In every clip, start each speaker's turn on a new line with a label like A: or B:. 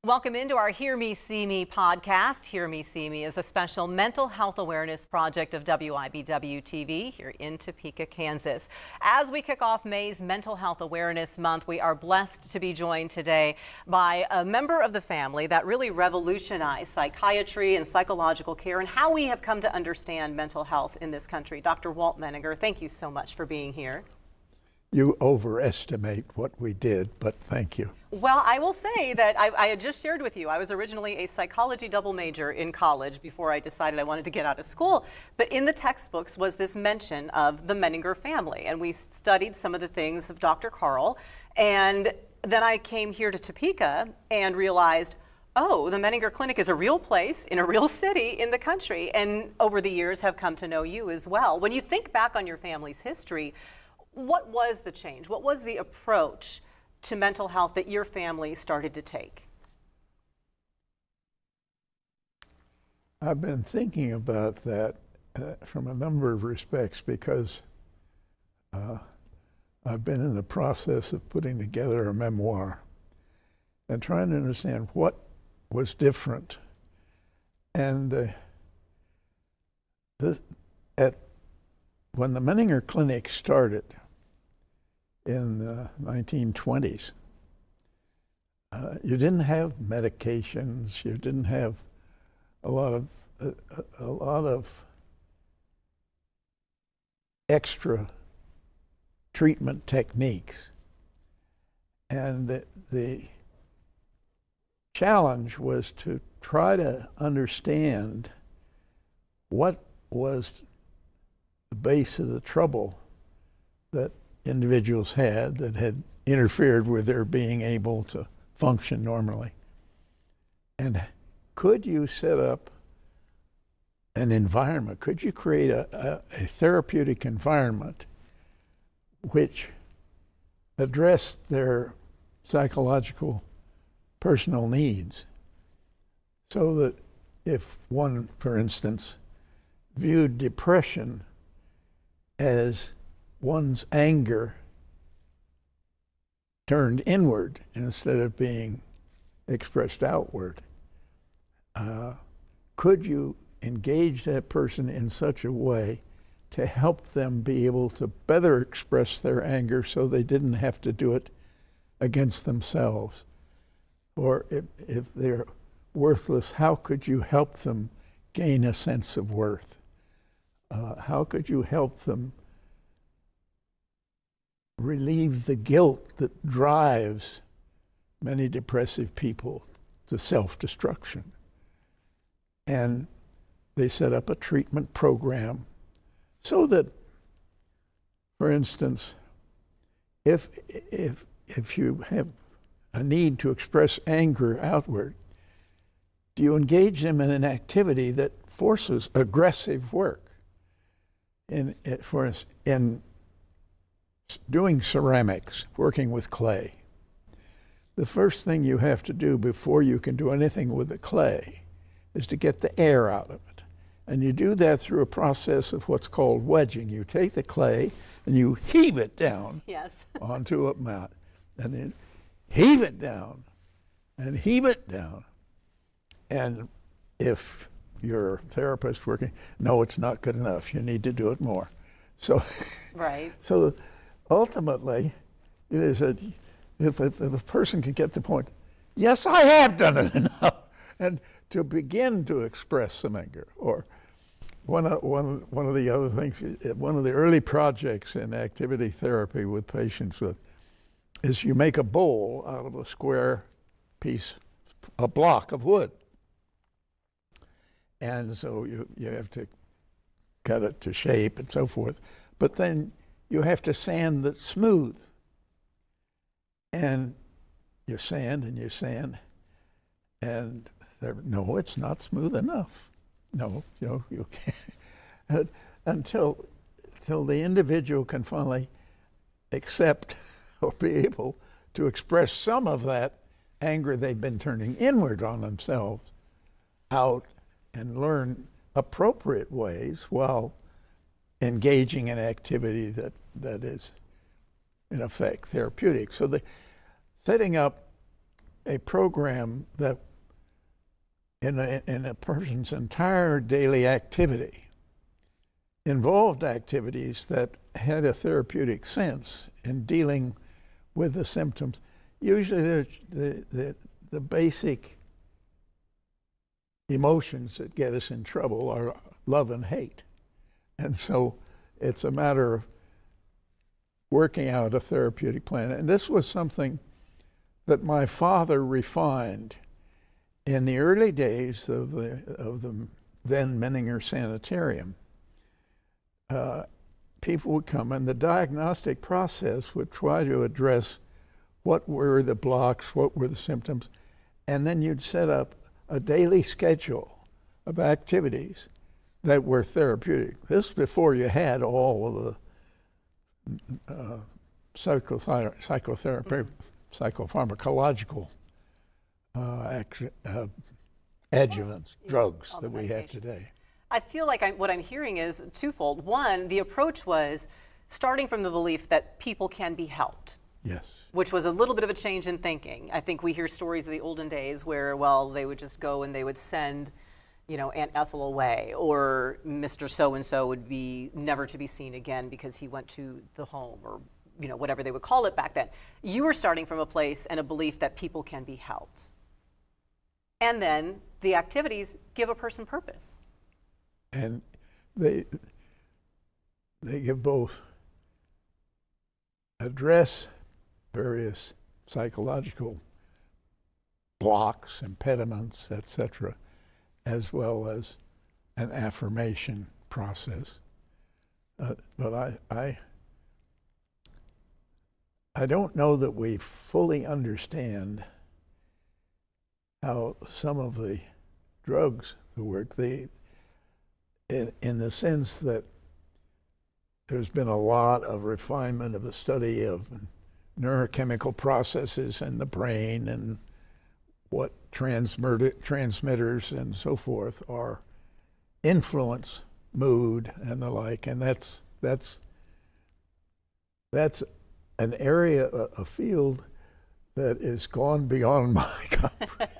A: Welcome into our Hear Me, See Me podcast. Hear Me, See Me is a special mental health awareness project of WIBW TV here in Topeka, Kansas. As we kick off May's Mental Health Awareness Month, we are blessed to be joined today by a member of the family that really revolutionized psychiatry and psychological care and how we have come to understand mental health in this country. Dr. Walt Menninger, thank you so much for being here.
B: You overestimate what we did, but thank you.
A: Well, I will say that I had just shared with you, I was originally a psychology double major in college before I decided I wanted to get out of school. But in the textbooks was this mention of the Menninger family, and we studied some of the things of Dr. Carl. And then I came here to Topeka and realized, oh, the Menninger Clinic is a real place in a real city in the country, and over the years have come to know you as well. When you think back on your family's history, what was the change? What was the approach to mental health that your family started to take?
B: I've been thinking about that from a number of respects because I've been in the process of putting together a memoir and trying to understand what was different. And when the Menninger Clinic started in the 1920s, you didn't have medications, you didn't have a lot of extra treatment techniques. And the challenge was to try to understand what was the base of the trouble that individuals had that had interfered with their being able to function normally. And could you set up an environment, could you create a therapeutic environment which addressed their psychological personal needs, so that if one, for instance, viewed depression as one's anger turned inward instead of being expressed outward, could you engage that person in such a way to help them be able to better express their anger so they didn't have to do it against themselves? Or if they're worthless, how could you help them gain a sense of worth? How could you help them relieve the guilt that drives many depressive people to self-destruction? And they set up a treatment program so that, for instance, if you have a need to express anger outward, do you engage them in an activity that forces aggressive work? For instance, in doing ceramics, working with clay, the first thing you have to do before you can do anything with the clay is to get the air out of it. And you do that through a process of what's called wedging. You take the clay and you heave it down onto a mat, and then heave it down and heave it down. And if your therapist working, no, it's not good enough, you need to do it more. So,
A: right.
B: So ultimately, it is if the person can get the point, yes, I have done it enough, and to begin to express some anger. Or one of the other things, one of the early projects in activity therapy with patients is you make a bowl out of a square piece, a block of wood. And so you have to cut it to shape and so forth. But then you have to sand it smooth. And you sand and you sand. And no, it's not smooth enough. No, you can't. Until the individual can finally accept or be able to express some of that anger they've been turning inward on themselves out and learn appropriate ways while engaging in activity that is, in effect, therapeutic. So setting up a program that in a person's entire daily activity involved activities that had a therapeutic sense in dealing with the symptoms. Usually the basic emotions that get us in trouble are love and hate. And so it's a matter of working out a therapeutic plan. And this was something that my father refined in the early days of the then Menninger Sanitarium. People would come, and the diagnostic process would try to address what were the blocks, what were the symptoms, and then you'd set up a daily schedule of activities that were therapeutic. This is before you had all of the psychotherapy, psychopharmacological adjuvants, drugs that we have today.
A: I feel like what I'm hearing is twofold. One, the approach was starting from the belief that people can be helped.
B: Yes.
A: Which was a little bit of a change in thinking. I think we hear stories of the olden days where, well, they would just go and they would send, Aunt Ethel away, or Mr. So-and-so would be never to be seen again because he went to the home, or, whatever they would call it back then. You were starting from a place and a belief that people can be helped. And then the activities give a person purpose.
B: And they give both address various psychological blocks, impediments, etc., as well as an affirmation process. But I don't know that we fully understand how some of the drugs work. In the sense that there's been a lot of refinement of the study of neurochemical processes in the brain and what transmitters and so forth are influence mood and the like, and that's an area, a field that is gone beyond my comprehension.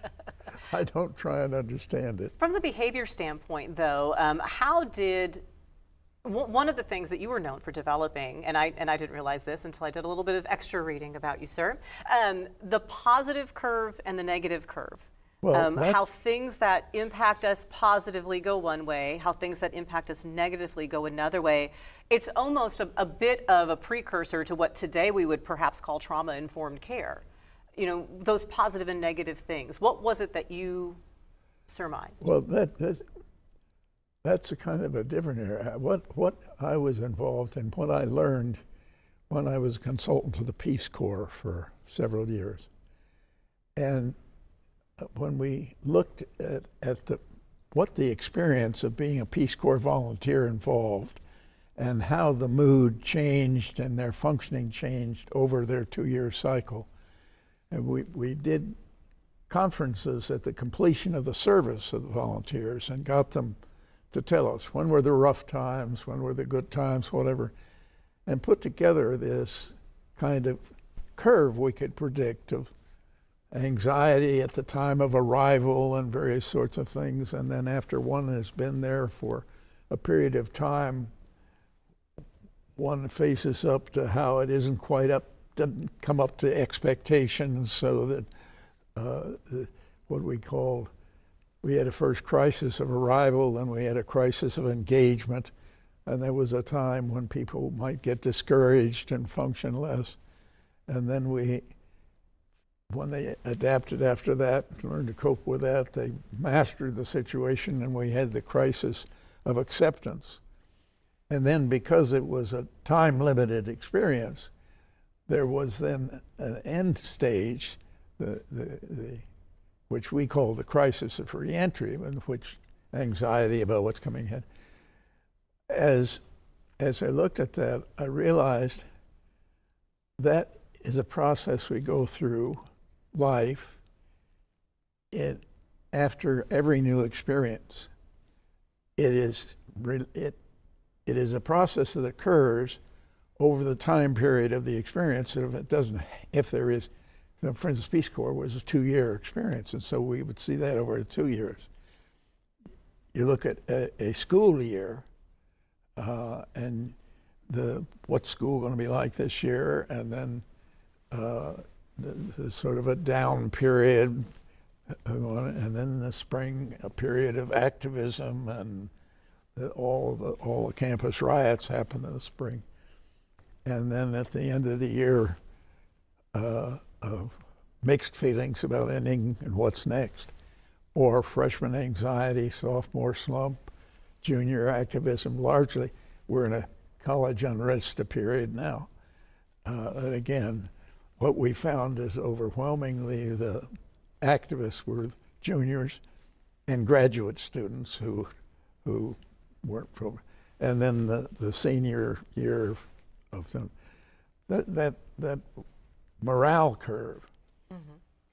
B: I don't try and understand it.
A: From the behavior standpoint, though, how did one of the things that you were known for developing, and I didn't realize this until I did a little bit of extra reading about you, sir, the positive curve and the negative curve.
B: Well,
A: how things that impact us positively go one way, how things that impact us negatively go another way. It's almost a bit of a precursor to what today we would perhaps call trauma-informed care. Those positive and negative things. What was it that you surmised?
B: Well, that's a kind of a different area. What I was involved in, what I learned when I was a consultant to the Peace Corps for several years. And when we looked at what the experience of being a Peace Corps volunteer involved, and how the mood changed and their functioning changed over their 2-year cycle. And we did conferences at the completion of the service of the volunteers and got them to tell us when were the rough times, when were the good times, whatever, and put together this kind of curve we could predict of anxiety at the time of arrival and various sorts of things. And then after one has been there for a period of time, one faces up to how it isn't quite up, doesn't come up to expectations, so that what we called, we had a first crisis of arrival, then we had a crisis of engagement, and there was a time when people might get discouraged and function less. And then when they adapted after that, learned to cope with that, they mastered the situation, and we had the crisis of acceptance. And then, because it was a time-limited experience, there was then an end stage, which we call the crisis of reentry, in which anxiety about what's coming ahead. As I looked at that, I realized that is a process we go through life after every new experience. It is a process that occurs over the time period of the experience. If there is For instance, Peace Corps was a 2-year experience, and so we would see that over 2 years. You look at a school year, and what's school going to be like this year, and then the sort of a down period, and then in the spring a period of activism, and all the campus riots happen in the spring, and then at the end of the year, mixed feelings about ending and what's next, or freshman anxiety, sophomore slump, junior activism. Largely, we're in a college unrest period now. And again, what we found is overwhelmingly the activists were juniors and graduate students who weren't from, and then the senior year of them. That morale curve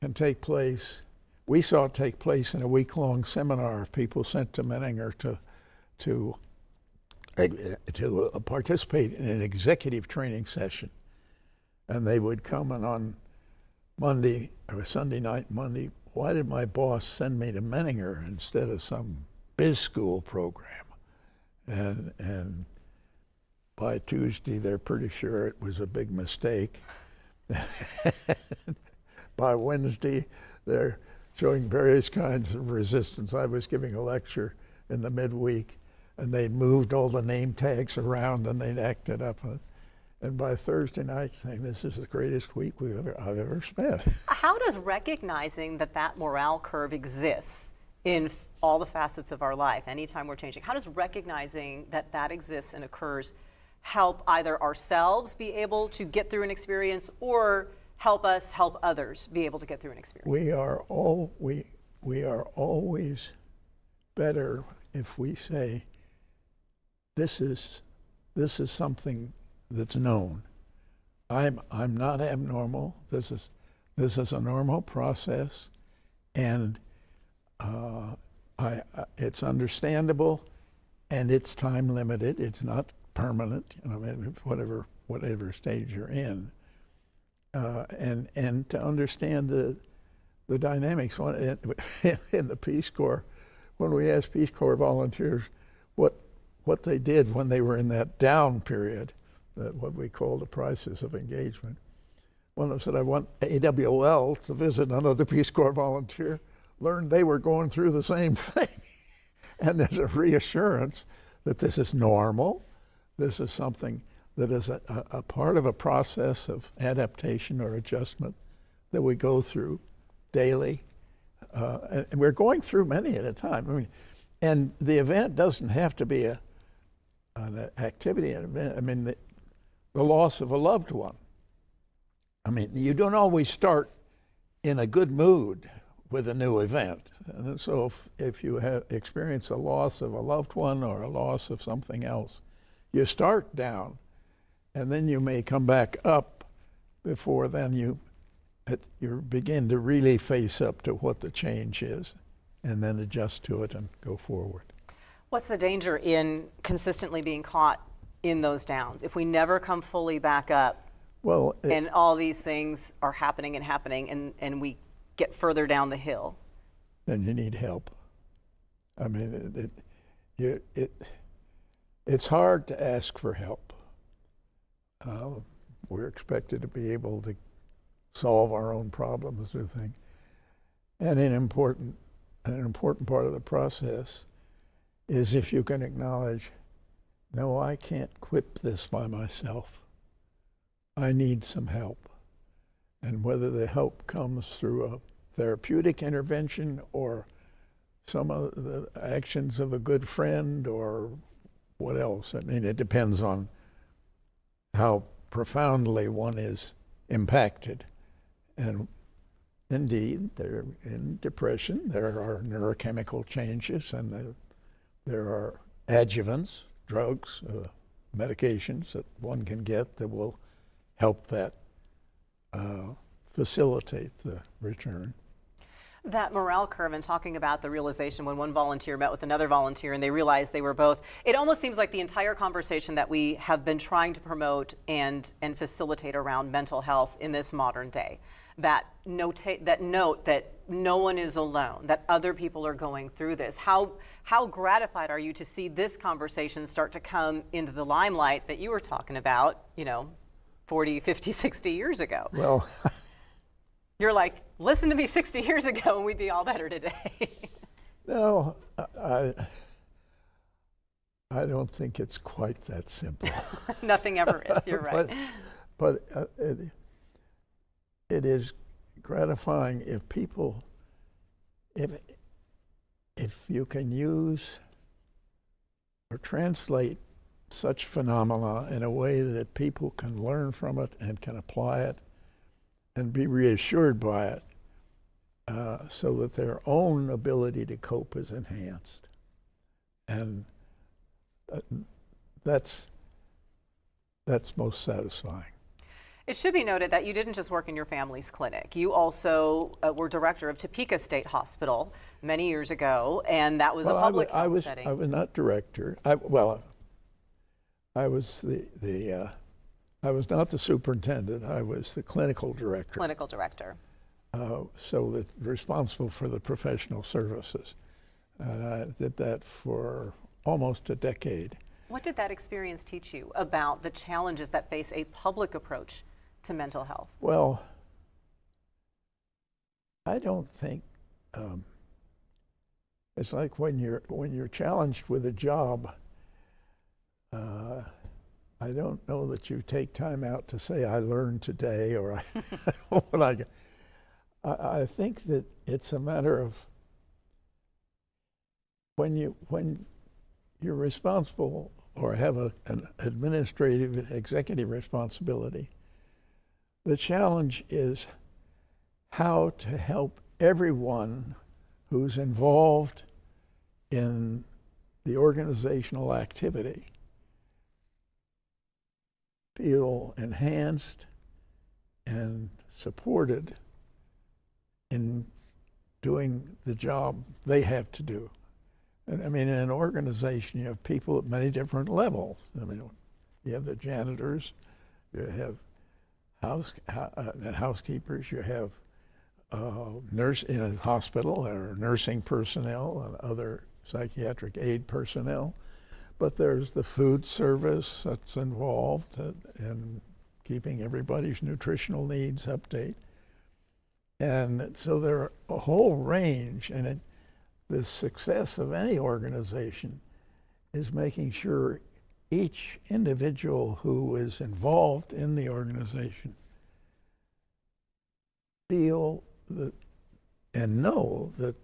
B: can take place. We saw it take place in a week-long seminar of people sent to Menninger to participate in an executive training session, and they would come, and on Monday or Sunday night, Monday, why did my boss send me to Menninger instead of some biz school program? And by Tuesday, they're pretty sure it was a big mistake. By Wednesday, they're showing various kinds of resistance. I was giving a lecture in the midweek, and they'd moved all the name tags around, and they'd acted up. And by Thursday night, saying, this is the greatest week I've ever spent.
A: How does recognizing that morale curve exists in all the facets of our life, anytime we're changing, how does recognizing that exists and occurs help either ourselves be able to get through an experience, or help us help others be able to get through an experience?
B: We are always better if we say, this is something that's known. I'm not abnormal. This is a normal process, and it's understandable, and it's time limited. It's not permanent. Whatever stage you're in, and to understand the dynamics. In the Peace Corps, when we asked Peace Corps volunteers what they did when they were in that down period, what we call the crisis of engagement, one of them said, I want AWL to visit another Peace Corps volunteer, learned they were going through the same thing. And there's a reassurance that this is normal. This is something that is a part of a process of adaptation or adjustment that we go through daily. And we're going through many at a time. I mean, and the event doesn't have to be an activity, an event. I mean, the loss of a loved one. I mean, you don't always start in a good mood with a new event. And so if you have experienced a loss of a loved one or a loss of something else, you start down, and then you may come back up before then you begin to really face up to what the change is, and then adjust to it and go forward.
A: What's the danger in consistently being caught in those downs? If we never come fully back up, and all these things are happening, and we get further down the hill,
B: then you need help. I mean, it's hard to ask for help. We're expected to be able to solve our own problems or things. And an important part of the process is if you can acknowledge, no, I can't quit this by myself. I need some help. And whether the help comes through a therapeutic intervention or some of the actions of a good friend or what else. I mean, it depends on how profoundly one is impacted. And indeed, in depression, there are neurochemical changes, and there are adjuvants, drugs, medications that one can get that will help that facilitate the return.
A: That morale curve, and talking about the realization when one volunteer met with another volunteer and they realized they were both, it almost seems like the entire conversation that we have been trying to promote and facilitate around mental health in this modern day. that note that no one is alone, that other people are going through this. How gratified are you to see this conversation start to come into the limelight that you were talking about, 40, 50, 60 years ago?
B: Well,
A: you're like, listen to me 60 years ago and we'd be all better today.
B: no, I don't think it's quite that simple.
A: Nothing ever is, you're right.
B: But it is gratifying if people, if you can use or translate such phenomena in a way that people can learn from it and can apply it and be reassured by it, so that their own ability to cope is enhanced. And that's most satisfying.
A: It should be noted that you didn't just work in your family's clinic. You also were director of Topeka State Hospital many years ago, and that was a public health setting.
B: I was not director. I was I was not the superintendent. I was the clinical director.
A: Clinical director.
B: So that responsible for the professional services. And I did that for almost a decade.
A: What did that experience teach you about the challenges that face a public approach to mental health?
B: Well, I don't think it's like when you're challenged with a job. I don't know that you take time out to say I learned today or I think that it's a matter of when you're responsible or have an administrative executive responsibility, the challenge is how to help everyone who's involved in the organizational activity feel enhanced and supported in doing the job they have to do. And I mean, in an organization, you have people at many different levels. I mean, you have the janitors, you have housekeepers, you have nurse in a hospital or nursing personnel and other psychiatric aid personnel. But there's the food service that's involved in keeping everybody's nutritional needs update. And so there are a whole range, and the success of any organization is making sure each individual who is involved in the organization feel that and know that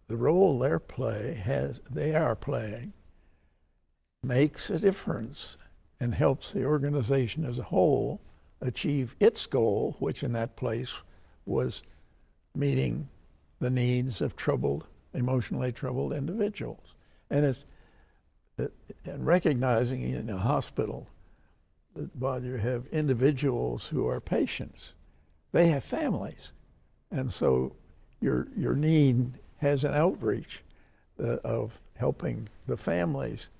B: the role they are playing makes a difference and helps the organization as a whole achieve its goal, which in that place was meeting the needs of emotionally troubled individuals. And recognizing in a hospital that while you have individuals who are patients, they have families. And so your need has an outreach of helping the families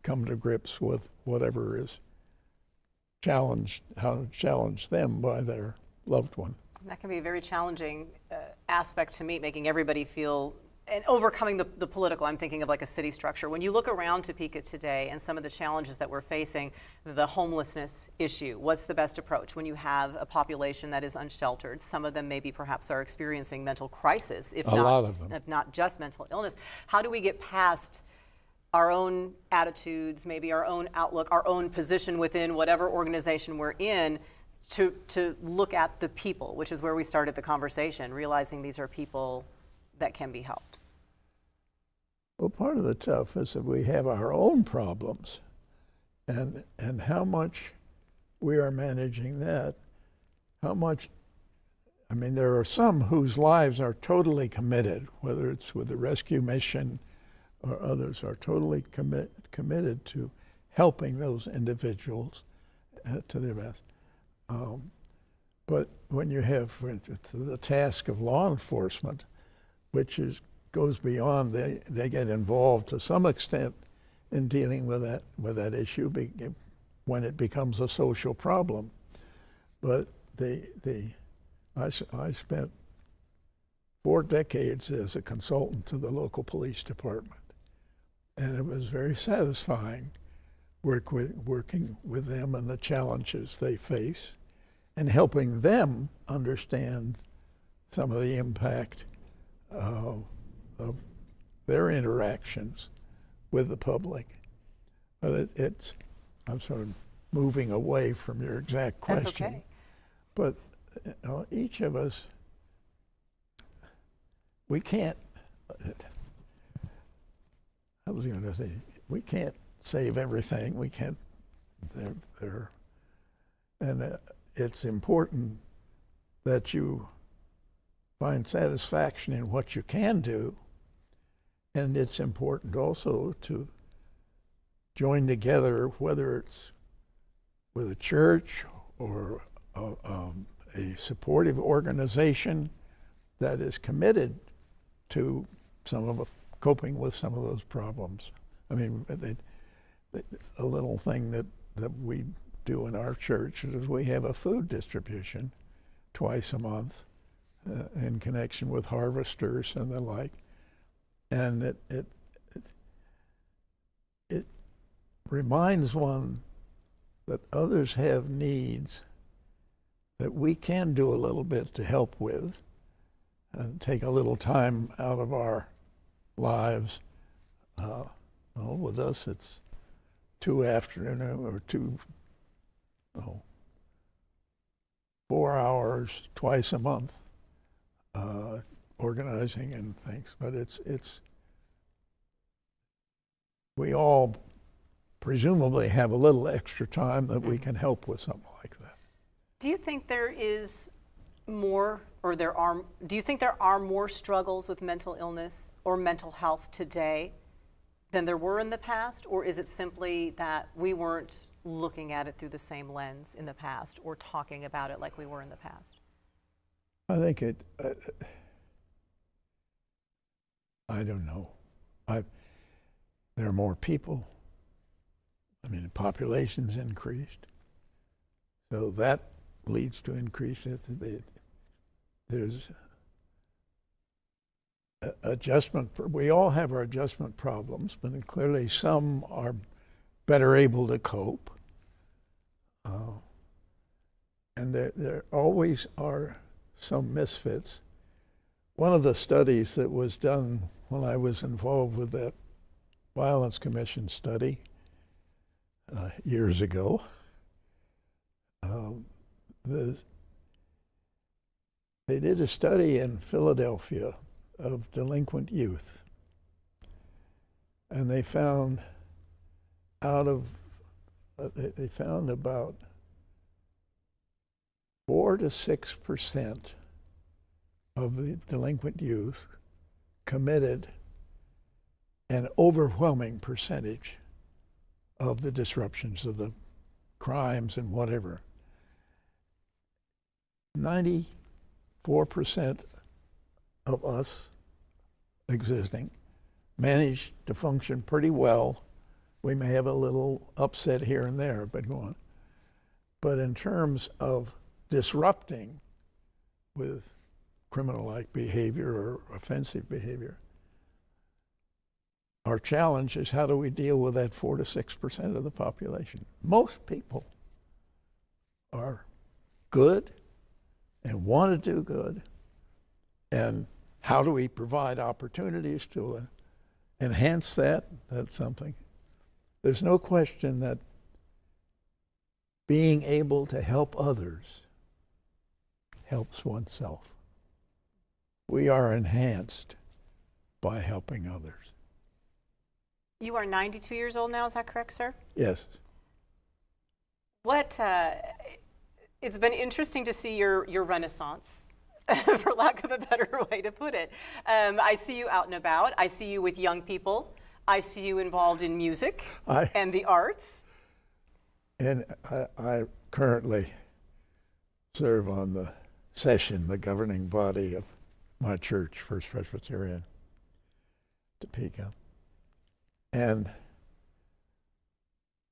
B: come to grips with whatever is how to challenge them by their loved one.
A: That can be a very challenging aspect to meet, making everybody feel, and overcoming the political. I'm thinking of like a city structure. When you look around Topeka today and some of the challenges that we're facing, the homelessness issue, what's the best approach when you have a population that is unsheltered? Some of them maybe perhaps are experiencing mental crisis, if not just mental illness. How do we get past our own attitudes, maybe our own outlook, our own position within whatever organization we're in, to look at the people, which is where we started the conversation, realizing these are people that can be helped?
B: Well, part of the tough is that we have our own problems, and how much we are managing that. How much, I mean, there are some whose lives are totally committed, whether it's with the rescue mission or others are totally committed to helping those individuals to their best. But when you have, for instance, the task of law enforcement, which goes beyond, they get involved to some extent in dealing with that issue when it becomes a social problem. But the I spent 4 decades as a consultant to the local police department, and it was very satisfying working with them and the challenges they face, and helping them understand some of the impact of their interactions with the public. But I'm sort of moving away from your exact question.
A: That's okay.
B: But each of us, we can't, I was going to say, we can't save everything. We can't, and it's important that you find satisfaction in what you can do, and it's important also to join together, whether it's with a church or a supportive organization that is committed to coping with some of those problems. I mean, a little thing that we do in our church is we have a food distribution twice a month in connection with harvesters and the like, and it reminds one that others have needs that we can do a little bit to help with, and take a little time out of our lives. With us, it's 2 afternoons or 4 hours twice a month organizing and things. But we all presumably have a little extra time that we can help with something like that.
A: Do you think there is more, or do you think there are more struggles with mental illness or mental health today than there were in the past? Or is it simply that we weren't looking at it through the same lens in the past or talking about it like we were in the past?
B: I think I don't know. There are more people. I mean, the population's increased, so that leads to increase. There's adjustment. We all have our adjustment problems, but clearly some are better able to cope. And there always are some misfits. One of the studies that was done when I was involved with that Violence Commission study years ago, they did a study in Philadelphia of delinquent youth, and they found they found about 4 to 6% of the delinquent youth committed an overwhelming percentage of the disruptions of the crimes and whatever. 94% of us existing manage to function pretty well. We may have a little upset here and there, but go on. But in terms of disrupting with criminal-like behavior or offensive behavior, our challenge is how do we deal with that 4 to 6% of the population? Most people are good and want to do good, and how do we provide opportunities to enhance that? That's something. There's no question that being able to help others helps oneself. We are enhanced by helping others.
A: You are 92 years old now, is that correct, sir?
B: Yes.
A: It's been interesting to see your renaissance, for lack of a better way to put it. I see you out and about. I see you with young people. I see you involved in music and the arts.
B: And I currently serve on the session, the governing body of my church, First Presbyterian, Topeka. And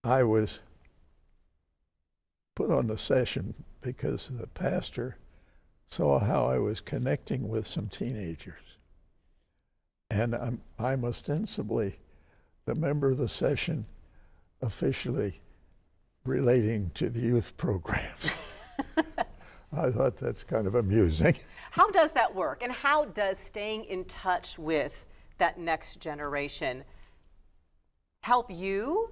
B: I was put on the session because the pastor saw how I was connecting with some teenagers. And I'm ostensibly the member of the session officially relating to the youth program. I thought that's kind of amusing.
A: How does that work? And how does staying in touch with that next generation help you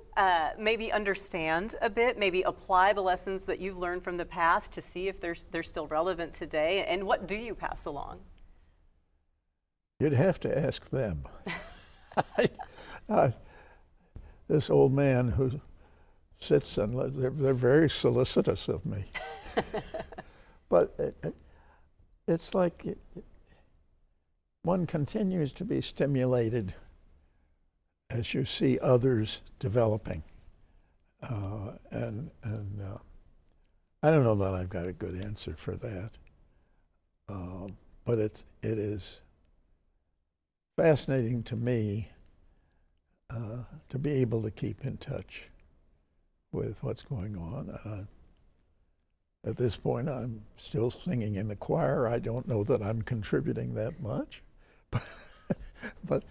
A: maybe understand a bit, maybe apply the lessons that you've learned from the past to see if they're still relevant today? And what do you pass along?
B: You'd have to ask them. This old man who sits and they're very solicitous of me. But it's like one continues to be stimulated as you see others developing. And I don't know that I've got a good answer for that. But it is fascinating to me to be able to keep in touch with what's going on. At this point, I'm still singing in the choir. I don't know that I'm contributing that much, but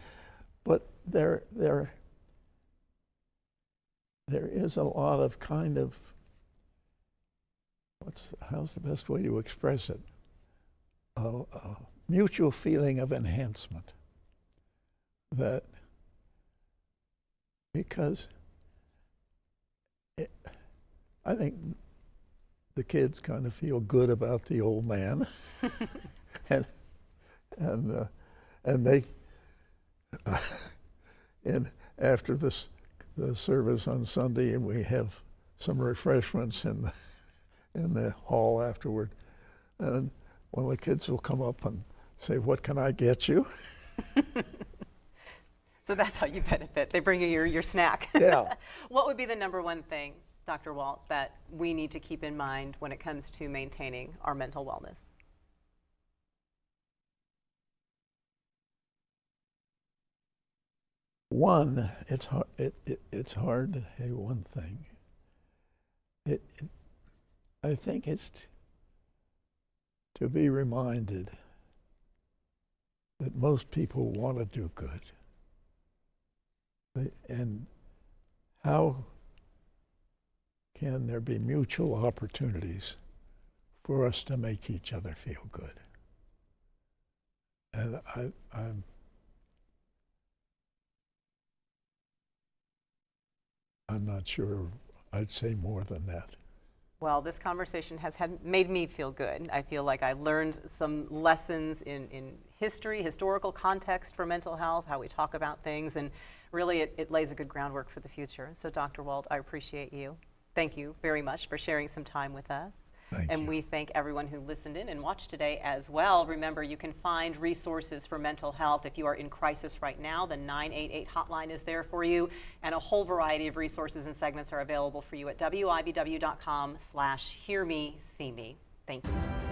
B: there is a lot of kind of how's the best way to express it? A mutual feeling of enhancement. That because I think the kids kind of feel good about the old man, and they and after the service on Sunday, and we have some refreshments in the hall afterward, and one of the kids will come up and say, "What can I get you?"
A: So that's how you benefit. They bring you your snack.
B: Yeah.
A: What would be the number one thing, Dr. Walt, that we need to keep in mind when it comes to maintaining our mental wellness?
B: One, it's hard. It's hard to say one thing. I think it's to be reminded that most people want to do good. And how can there be mutual opportunities for us to make each other feel good? And I'm not sure I'd say more than that.
A: Well, this conversation has made me feel good. I feel like I learned some lessons in history, historical context for mental health, how we talk about things, and really it lays a good groundwork for the future. So Dr. Walt, I appreciate you. Thank you very much for sharing some time with us.
B: Thank
A: and
B: you.
A: We thank everyone who listened in and watched today as well. Remember, you can find resources for mental health if you are in crisis right now. The 988 hotline is there for you, and a whole variety of resources and segments are available for you at WIBW.com/hearmeseeme. Thank you.